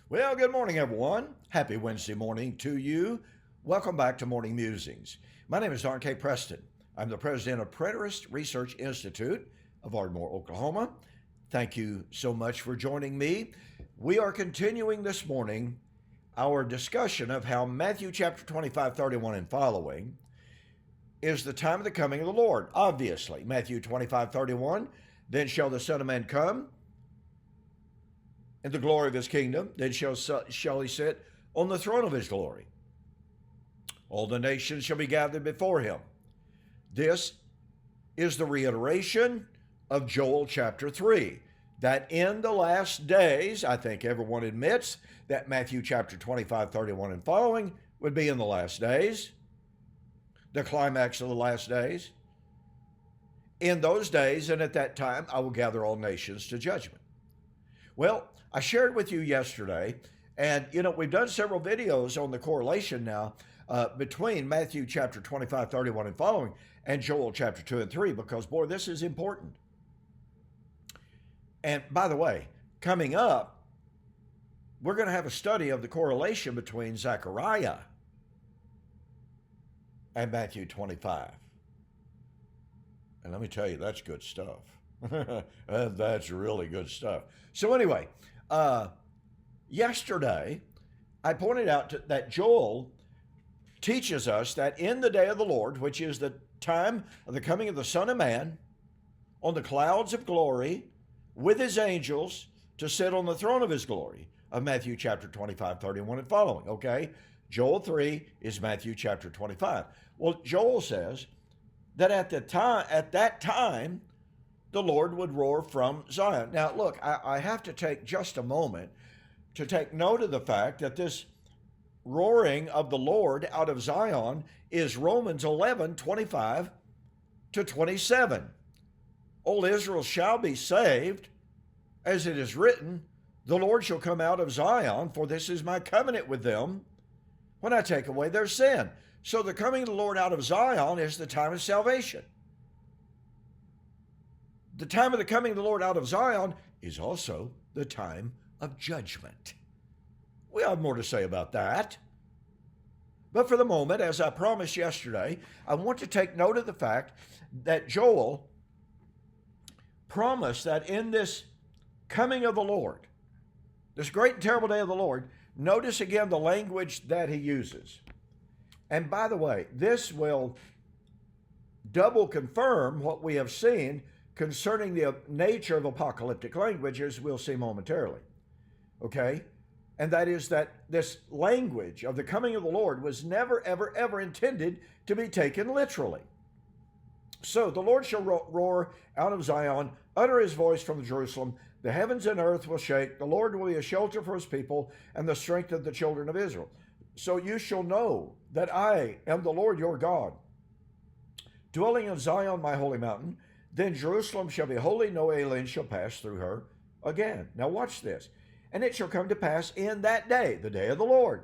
Well, good morning, everyone. Happy Wednesday morning to you. Welcome back to Morning Musings. My name is Don K. Preston. I'm the president of Preterist Research Institute of Ardmore, Oklahoma. Thank you so much for joining me. We are continuing this morning our discussion of how Matthew chapter 25, 31 and following is the time of the coming of the Lord. Obviously, Matthew 25, 31, then shall the Son of Man come in the glory of his kingdom, then shall he sit on the throne of his glory. All the nations shall be gathered before him. This is the reiteration of Joel chapter 3, that in the last days, I think everyone admits that Matthew chapter 25, 31 and following would be in the last days, the climax of the last days. In those days and at that time, I will gather all nations to judgment. Well, I shared with you yesterday, and we've done several videos on the correlation now between Matthew chapter 25, 31 and following and Joel chapter 2 and 3, because boy, this is important. And by the way, coming up, we're going to have a study of the correlation between Zechariah and Matthew 25. And let me tell you, that's good stuff. That's really good stuff. So anyway, yesterday I pointed out that Joel teaches us that in the day of the Lord, which is the time of the coming of the Son of Man, on the clouds of glory with his angels to sit on the throne of his glory, of Matthew chapter 25, 31 and following, okay? Joel 3 is Matthew chapter 25. Well, Joel says that at that time, the Lord would roar from Zion. Now, look, I have to take just a moment to take note of the fact that this roaring of the Lord out of Zion is Romans 11, 25 to 27. All Israel shall be saved, as it is written, the Lord shall come out of Zion, for this is my covenant with them when I take away their sin. So the coming of the Lord out of Zion is the time of salvation. The time of the coming of the Lord out of Zion is also the time of judgment. We have more to say about that. But for the moment, as I promised yesterday, I want to take note of the fact that Joel promised that in this coming of the Lord, this great and terrible day of the Lord, notice again the language that he uses. And by the way, this will double confirm what we have seen concerning the nature of apocalyptic language, as we'll see momentarily, okay? And that is that this language of the coming of the Lord was never, ever, ever intended to be taken literally. So the Lord shall roar out of Zion, utter his voice from Jerusalem. The heavens and earth will shake. The Lord will be a shelter for his people and the strength of the children of Israel. So you shall know that I am the Lord your God, dwelling in Zion, my holy mountain. Then Jerusalem shall be holy, no alien shall pass through her again. Now watch this. And it shall come to pass in that day, the day of the Lord,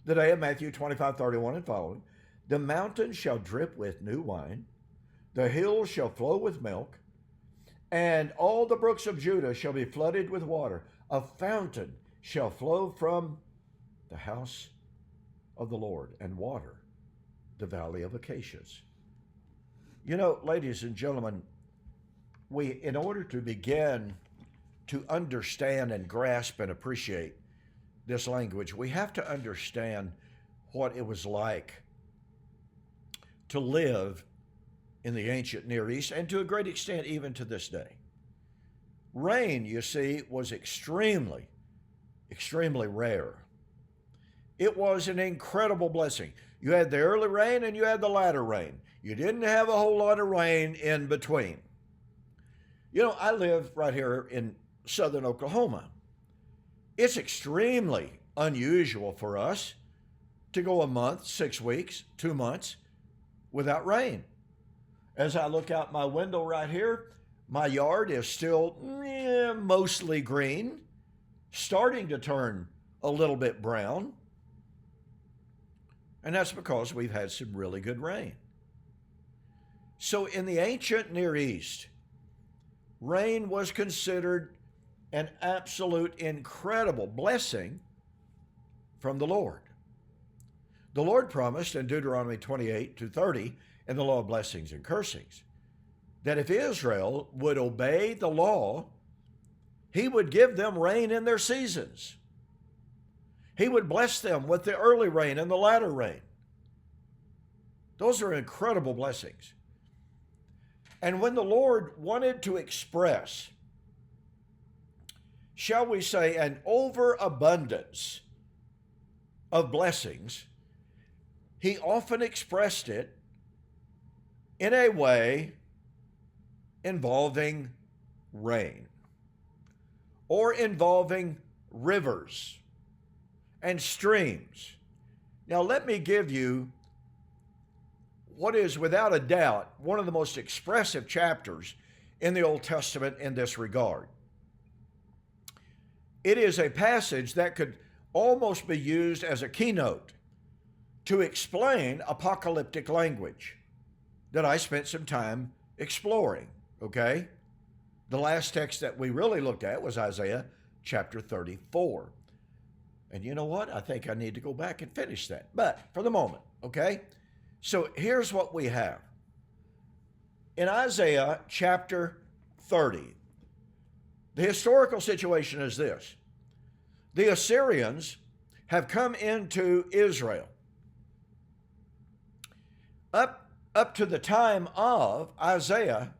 the day of Matthew 25, 31 and following, the mountains shall drip with new wine, the hills shall flow with milk, and all the brooks of Judah shall be flooded with water. A fountain shall flow from the house of the Lord and water the valley of acacias. You know, ladies and gentlemen, in order to begin to understand and grasp and appreciate this language, we have to understand what it was like to live in the ancient Near East, and to a great extent even to this day. Rain, you see, was extremely, extremely rare. It was an incredible blessing. You had the early rain and you had the latter rain. You didn't have a whole lot of rain in between. You know, I live right here in southern Oklahoma. It's extremely unusual for us to go a month, 6 weeks, 2 months without rain. As I look out my window right here, my yard is still mostly green, starting to turn a little bit brown. And that's because we've had some really good rain. So in the ancient Near East, rain was considered an absolute incredible blessing from the Lord. The Lord promised in Deuteronomy 28:30 in the law of blessings and cursings that if Israel would obey the law, he would give them rain in their seasons. He would bless them with the early rain and the latter rain. Those are incredible blessings. And when the Lord wanted to express, shall we say, an overabundance of blessings, he often expressed it in a way involving rain or involving rivers and streams. Now, let me give you what is without a doubt one of the most expressive chapters in the Old Testament in this regard. It is a passage that could almost be used as a keynote to explain apocalyptic language that I spent some time exploring, okay? The last text that we really looked at was Isaiah chapter 34. And you know what? I think I need to go back and finish that. But for the moment, okay? So here's what we have. In Isaiah chapter 30, the historical situation is this. The Assyrians have come into Israel. Up to the time of Isaiah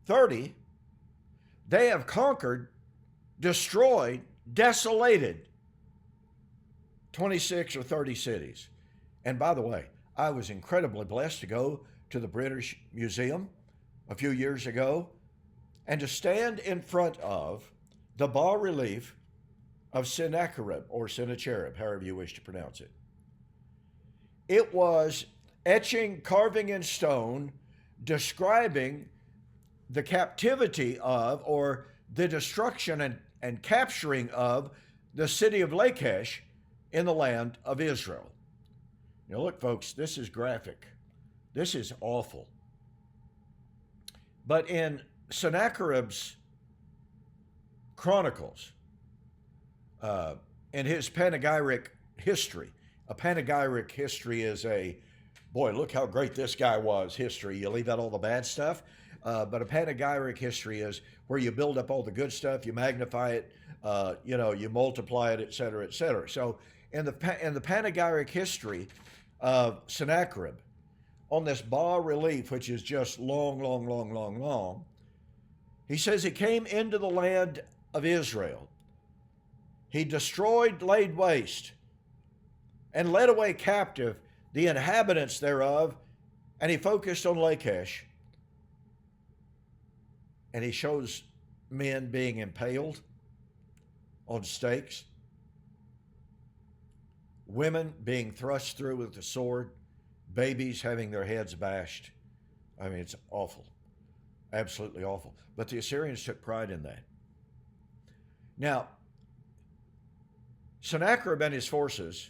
30, they have conquered, destroyed, desolated 26 or 30 cities. And by the way, I was incredibly blessed to go to the British Museum a few years ago and to stand in front of the bas-relief of Sennacherib, or Sennacherib, however you wish to pronounce it. It was carving in stone, describing the captivity of, or the destruction and capturing of the city of Lachish in the land of Israel. Now look, folks, this is graphic. This is awful. But in Sennacherib's chronicles, in his panegyric history, a panegyric history is a, boy, look how great this guy was history. You leave out all the bad stuff. But a panegyric history is where you build up all the good stuff, you magnify it, you multiply it, et cetera, et cetera. So in the panegyric history of Sennacherib, on this bas-relief, which is just long, he says he came into the land of Israel. He destroyed, laid waste, and led away captive the inhabitants thereof, and he focused on Lachish. And he shows men being impaled on stakes, women being thrust through with the sword, babies having their heads bashed. I mean, it's awful, absolutely awful. But the Assyrians took pride in that. Now, Sennacherib and his forces,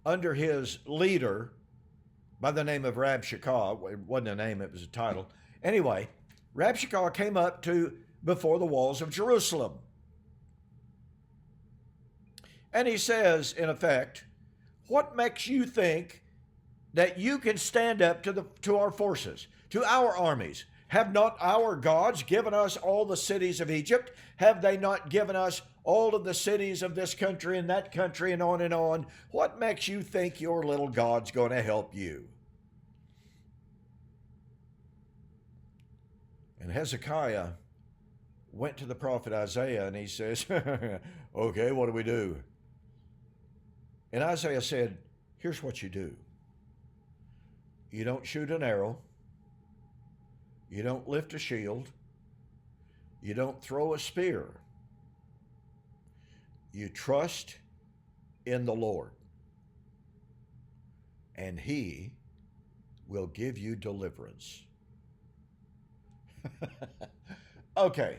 under his leader by the name of Rabshakeh, it wasn't a name, it was a title. Anyway, Rabshakeh came up to before the walls of Jerusalem. And he says, in effect, what makes you think that you can stand up to our forces, to our armies? Have not our gods given us all the cities of Egypt? Have they not given us all of the cities of this country and that country and on and on? What makes you think your little God's going to help you? And Hezekiah went to the prophet Isaiah and he says, okay, what do we do? And Isaiah said, here's what you do. You don't shoot an arrow. You don't lift a shield. You don't throw a spear. You trust in the Lord, and he will give you deliverance. Okay,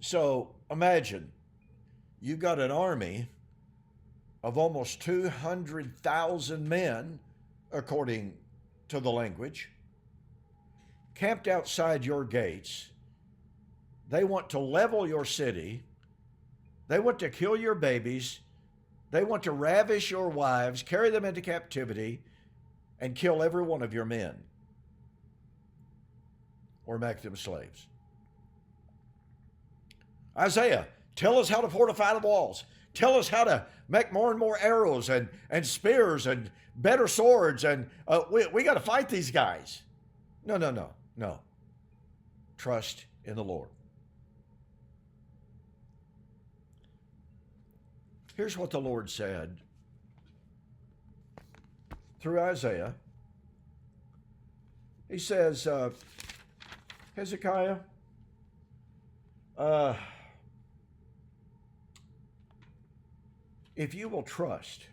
so imagine you've got an army of almost 200,000 men, according to the language, camped outside your gates. They want to level your city. They want to kill your babies. They want to ravish your wives, carry them into captivity, and kill every one of your men, or make them slaves. Isaiah, tell us how to fortify the walls. Tell us how to make more and more arrows and spears and better swords. And we got to fight these guys. No. Trust in the Lord. Here's what the Lord said through Isaiah. He says, Hezekiah, if you will trust,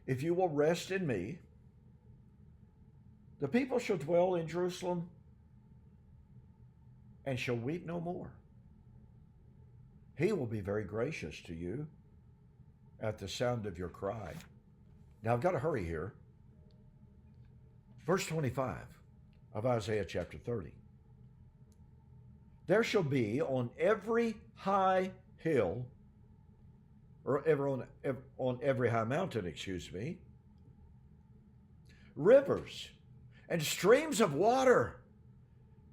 if you will rest in me, the people shall dwell in Jerusalem and shall weep no more. He will be very gracious to you at the sound of your cry. Now, I've got to hurry here. Verse 25 of Isaiah chapter 30. There shall be on every high hill, or on every high mountain, rivers and streams of water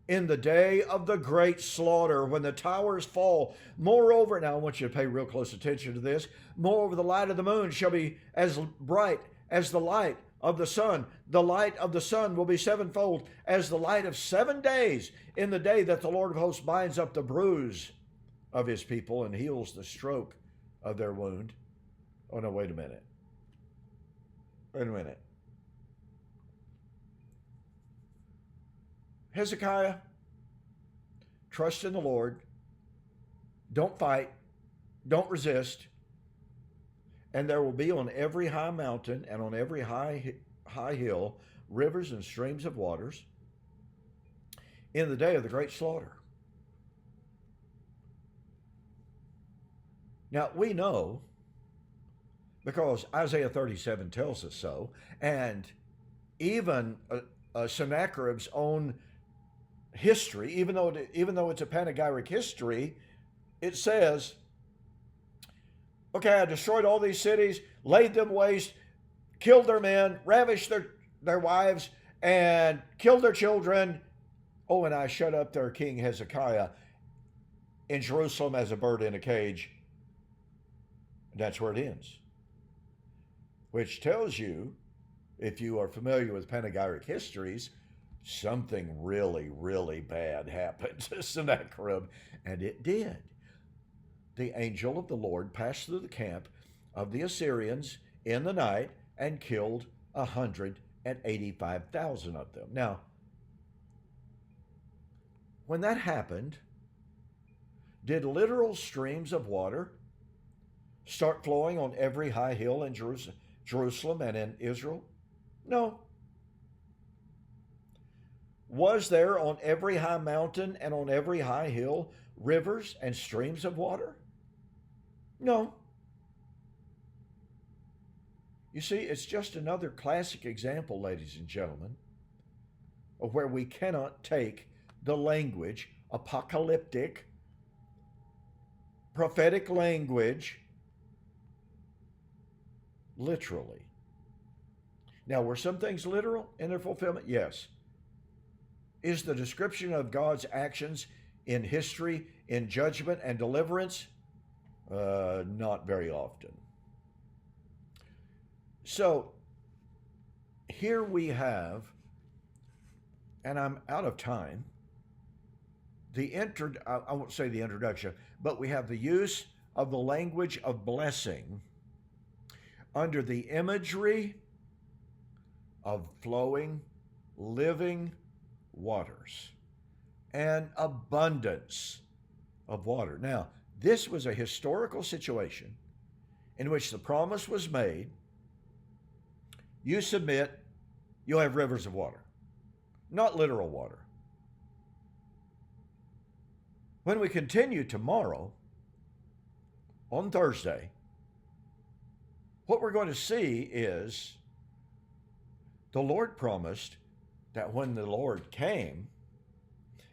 in the day of the great slaughter, when the towers fall. Moreover, now I want you to pay real close attention to this. Moreover, the light of the moon shall be as bright as the light of the sun. The light of the sun will be sevenfold as the light of 7 days, in the day that the Lord of hosts binds up the bruise of his people and heals the stroke of their wound. Oh, no, wait a minute. Hezekiah, trust in the Lord. Don't fight. Don't resist. And there will be on every high mountain and on every high hill rivers and streams of waters in the day of the great slaughter. Now, we know, because Isaiah 37 tells us so, and even Sennacherib's own history, even though it's a panegyric history, it says, okay, I destroyed all these cities, laid them waste, killed their men, ravished their wives, and killed their children. Oh, and I shut up their king Hezekiah in Jerusalem as a bird in a cage. That's where it ends. Which tells you, if you are familiar with panegyric histories, something really, really bad happened to Sennacherib, and it did. The angel of the Lord passed through the camp of the Assyrians in the night and killed 185,000 of them. Now, when that happened, did literal streams of water start flowing on every high hill in Jerusalem and in Israel? No. Was there on every high mountain and on every high hill rivers and streams of water? No. You see, it's just another classic example, ladies and gentlemen, of where we cannot take the language, apocalyptic, prophetic language, literally. Now, were some things literal in their fulfillment? Yes. Is the description of God's actions in history, in judgment and deliverance? Not very often. So, here we have, and I'm out of time, I won't say the introduction, but we have the use of the language of blessing under the imagery of flowing, living waters and abundance of water. Now, this was a historical situation in which the promise was made, you submit, you'll have rivers of water, not literal water. When we continue tomorrow, on Thursday, what we're going to see is the Lord promised that when the Lord came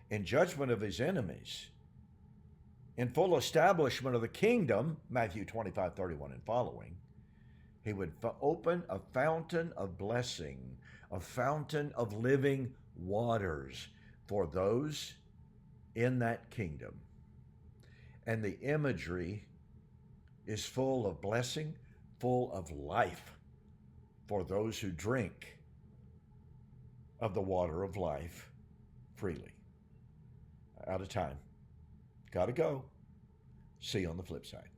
in judgment of his enemies, in full establishment of the kingdom, Matthew 25:31 and following, he would open a fountain of blessing, a fountain of living waters for those in that kingdom. And the imagery is full of blessing, full of life for those who drink of the water of life freely. Out of time. Gotta go. See you on the flip side.